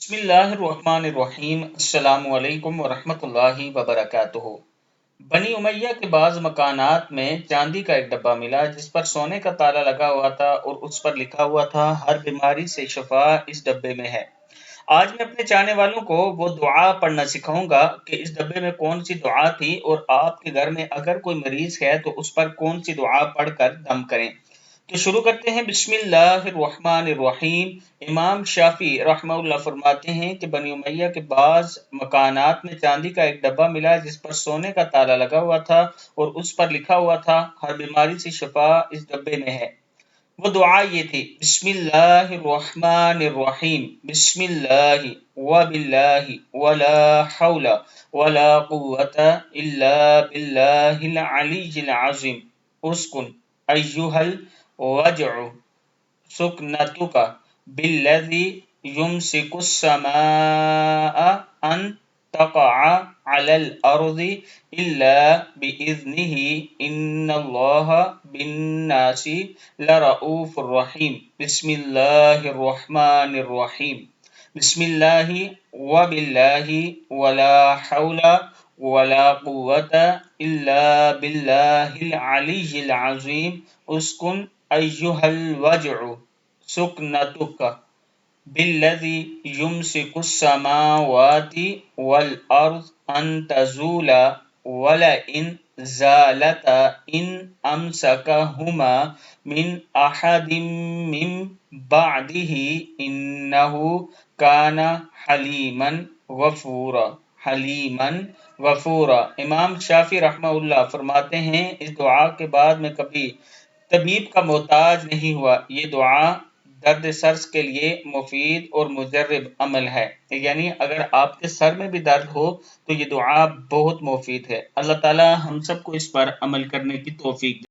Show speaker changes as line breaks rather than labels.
بسم اللہ الرحمن الرحیم۔ السلام علیکم ورحمۃ اللہ وبرکاتہ۔ بنی امیہ کے بعض مکانات میں چاندی کا ایک ڈبہ ملا جس پر سونے کا تالا لگا ہوا تھا اور اس پر لکھا ہوا تھا ہر بیماری سے شفا اس ڈبے میں ہے۔ آج میں اپنے چاہنے والوں کو وہ دعا پڑھنا سکھاؤں گا کہ اس ڈبے میں کون سی دعا تھی اور آپ کے گھر میں اگر کوئی مریض ہے تو اس پر کون سی دعا پڑھ کر دم کریں۔ تو شروع کرتے ہیں۔ بسم اللہ الرحمن الرحیم۔ امام شافعی رحمہ اللہ فرماتے ہیں کہ بنی امیہ کے بعض مکانات میں چاندی کا ایک ڈبہ ملا جس پر سونے کا تالا لگا ہوا تھا اور اس پر لکھا ہوا تھا ہر بیماری سے شفا اس ڈبے میں ہے۔ وہ دعا یہ تھی: بسم اللہ الرحمن الرحیم، بسم اللہ وباللہ ولا حول ولا قوة الا باللہ العلی العظیم، اسکن ایہا الوجع سکنتک بالذی یمسک السماء ان تقع علی الارض الا باذنہ ان اللہ بالناس لرؤوف الرحیم۔ بسم اللہ الرحمن الرحیم، بسم اللہ وباللہ ولا حول ولا قوة الا باللہ العلی العظیم، اسکن ایہا الوجع سکنتک بالذی یمسک السماوات والارض ان تزولا ولئن زالتا ان امسکہما من احد من بعدہ انہ کان حلیما غفورا۔ امام شافعی رحمہ اللہ فرماتے ہیں اس دعا کے بعد میں کبھی طبیب کا محتاج نہیں ہوا۔ یہ دعا درد سر کے لیے مفید اور مجرب عمل ہے، یعنی اگر آپ کے سر میں بھی درد ہو تو یہ دعا بہت مفید ہے۔ اللہ تعالی ہم سب کو اس پر عمل کرنے کی توفیق دے۔